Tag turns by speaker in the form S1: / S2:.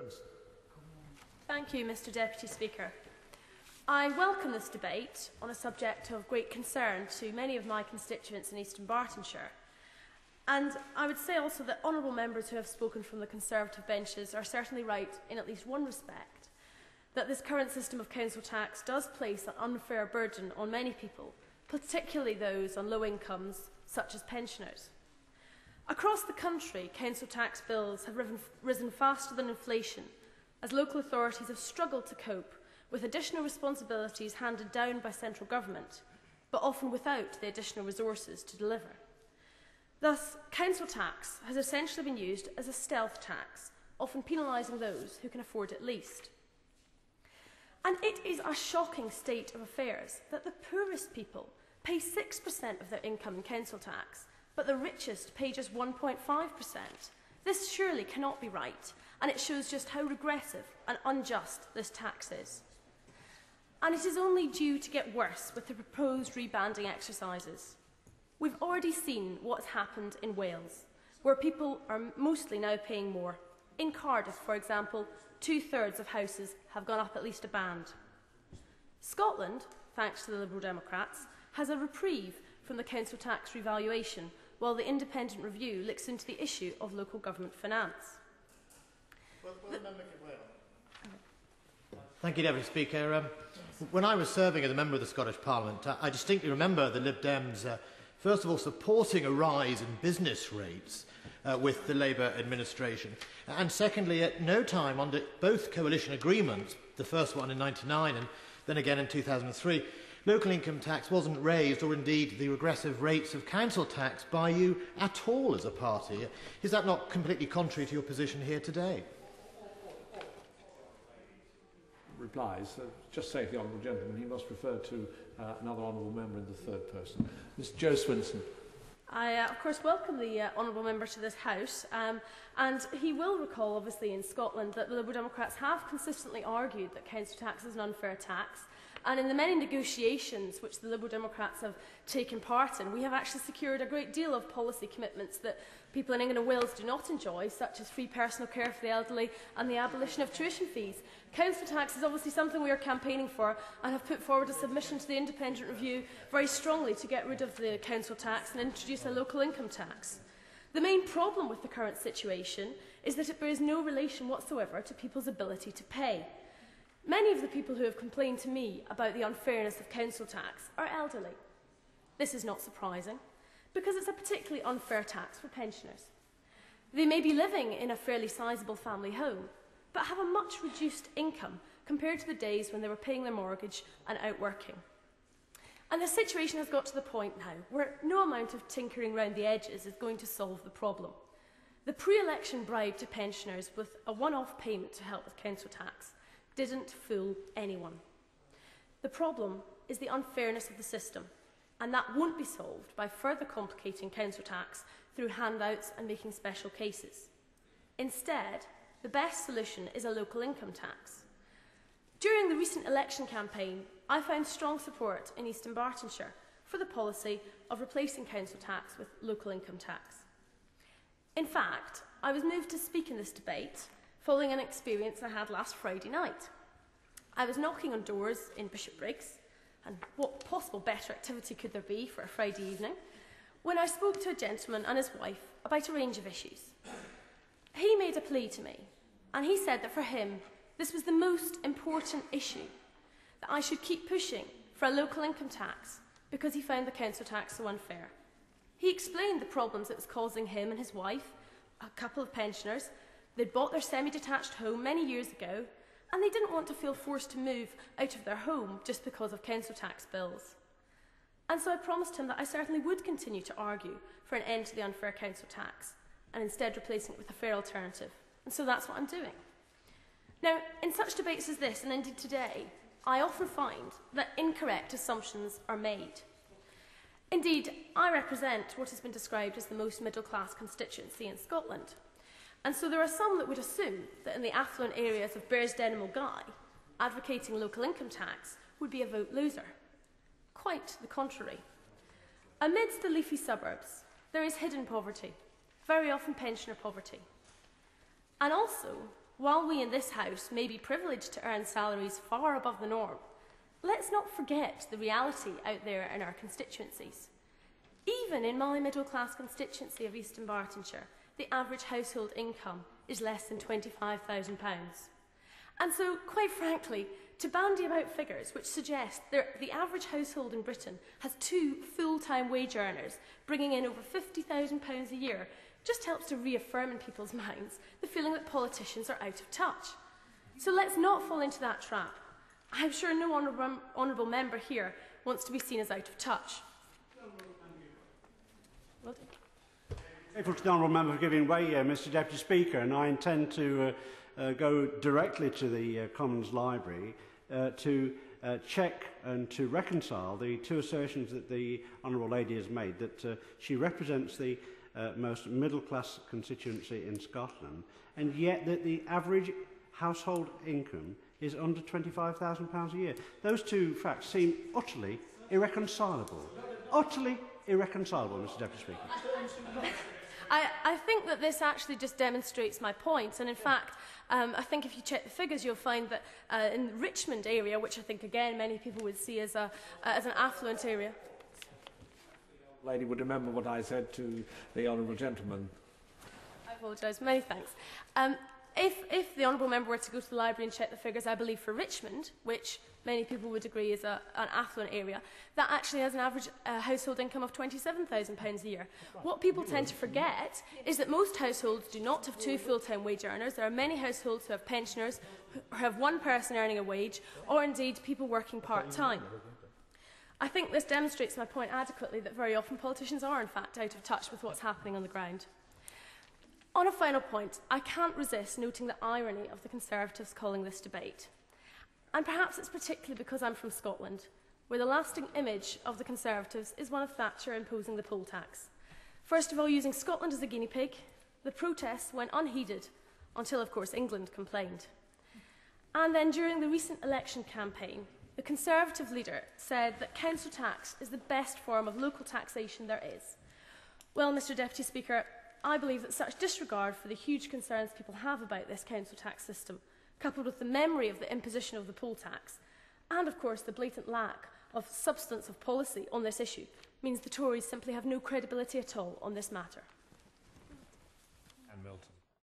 S1: Swinson.
S2: Thank you, Mr Deputy Speaker. I welcome this debate on a subject of great concern to many of my constituents in Eastern Bartonshire. And I would say also that honourable members who have spoken from the Conservative benches are certainly right in at least one respect, that this current system of council tax does place an unfair burden on many people, particularly those on low incomes, such as pensioners. Across the country, council tax bills have risen faster than inflation, as local authorities have struggled to cope with additional responsibilities handed down by central government, but often without the additional resources to deliver. Thus, council tax has essentially been used as a stealth tax, often penalising those who can afford it least. And it is a shocking state of affairs that the poorest people pay 6% of their income in council tax, but the richest pay just 1.5%. This surely cannot be right, and it shows just how regressive and unjust this tax is. And it is only due to get worse with the proposed rebanding exercises. We've already seen what's happened in Wales, where people are mostly now paying more. In Cardiff, for example, 2/3 of houses have gone up at least a band. Scotland, thanks to the Liberal Democrats, has a reprieve from the council tax revaluation, while the independent review looks into the issue of local government finance.
S3: Thank you, Deputy Speaker. When I was serving as a member of the Scottish Parliament, I distinctly remember the Lib Dems, first of all, supporting a rise in business rates with the Labour administration, and secondly, at no time under both coalition agreements, the first one in 1999 and then again in 2003, local income tax wasn't raised, or indeed the regressive rates of council tax, by you at all as a party. Is that not completely contrary to your position here today?
S1: Replies. Just say to the honourable gentleman, he must refer to another honourable member in the third person. Mr Joe Swinson.
S2: I, of course, welcome the honourable member to this House, and he will recall, obviously, in Scotland that the Liberal Democrats have consistently argued that council tax is an unfair tax, and in the many negotiations which the Liberal Democrats have taken part in, we have actually secured a great deal of policy commitments that people in England and Wales do not enjoy, such as free personal care for the elderly and the abolition of tuition fees. Council tax is obviously something we are campaigning for and have put forward a submission to the independent review very strongly to get rid of the council tax and introduce a local income tax. The main problem with the current situation is that it bears no relation whatsoever to people's ability to pay. Many of the people who have complained to me about the unfairness of council tax are elderly. This is not surprising, because it's a particularly unfair tax for pensioners. They may be living in a fairly sizable family home, but have a much reduced income compared to the days when they were paying their mortgage and out working. And the situation has got to the point now where no amount of tinkering round the edges is going to solve the problem. The pre-election bribe to pensioners with a one-off payment to help with council tax didn't fool anyone. The problem is the unfairness of the system, and that won't be solved by further complicating council tax through handouts and making special cases. Instead, the best solution is a local income tax. During the recent election campaign, I found strong support in Eastern Bartonshire for the policy of replacing council tax with local income tax. In fact, I was moved to speak in this debate following an experience I had last Friday night. I was knocking on doors in Bishopbriggs, and what possible better activity could there be for a Friday evening, when I spoke to a gentleman and his wife about a range of issues. He made a plea to me, and he said that for him, this was the most important issue, that I should keep pushing for a local income tax because he found the council tax so unfair. He explained the problems it was causing him and his wife, a couple of pensioners. They'd bought their semi-detached home many years ago, and they didn't want to feel forced to move out of their home just because of council tax bills. And so I promised him that I certainly would continue to argue for an end to the unfair council tax, and instead replacing it with a fair alternative. And so that's what I'm doing. Now, in such debates as this, and indeed today, I often find that incorrect assumptions are made. Indeed, I represent what has been described as the most middle-class constituency in Scotland. And so there are some that would assume that in the affluent areas of Bearsden and Mulgai, advocating local income tax would be a vote loser. Quite the contrary. Amidst the leafy suburbs, there is hidden poverty, very often pensioner poverty. And also, while we in this House may be privileged to earn salaries far above the norm, let's not forget the reality out there in our constituencies. Even in my middle-class constituency of Eastern Bartonshire, the average household income is less than £25,000. And so, quite frankly, to bandy about figures which suggest that the average household in Britain has 2 full-time wage earners bringing in over £50,000 a year just helps to reaffirm in people's minds the feeling that politicians are out of touch. So let's not fall into that trap. I'm sure no honourable member here wants to be seen as out of touch. Well done.
S4: Grateful to the honourable member for giving way, Mr Deputy Speaker, and I intend to go directly to the Commons Library to check and to reconcile the 2 assertions that the honourable lady has made, that she represents the most middle-class constituency in Scotland, and yet that the average household income is under £25,000 a year. Those 2 facts seem utterly irreconcilable. Utterly irreconcilable, Mr Deputy Speaker.
S2: I think that this actually just demonstrates my point, and in fact, I think if you check the figures, you'll find that in the Richmond area, which I think again many people would see as an affluent area.
S1: Lady would remember what I said to the honourable gentleman.
S2: I apologise. Many thanks. If the honourable member were to go to the library and check the figures, I believe for Richmond, which many people would agree is an affluent area, that actually has an average household income of £27,000 a year. What people tend to forget is that most households do not have 2 full-time wage earners. There are many households who have pensioners, who have 1 person earning a wage, or indeed people working part-time. I think this demonstrates my point adequately that very often politicians are in fact out of touch with what's happening on the ground. On a final point, I can't resist noting the irony of the Conservatives calling this debate. And perhaps it's particularly because I'm from Scotland, where the lasting image of the Conservatives is one of Thatcher imposing the poll tax. First of all, using Scotland as a guinea pig, the protests went unheeded until, of course, England complained. And then during the recent election campaign, the Conservative leader said that council tax is the best form of local taxation there is. Well, Mr Deputy Speaker, I believe that such disregard for the huge concerns people have about this council tax system, coupled with the memory of the imposition of the poll tax, and of course the blatant lack of substance of policy on this issue, means the Tories simply have no credibility at all on this matter.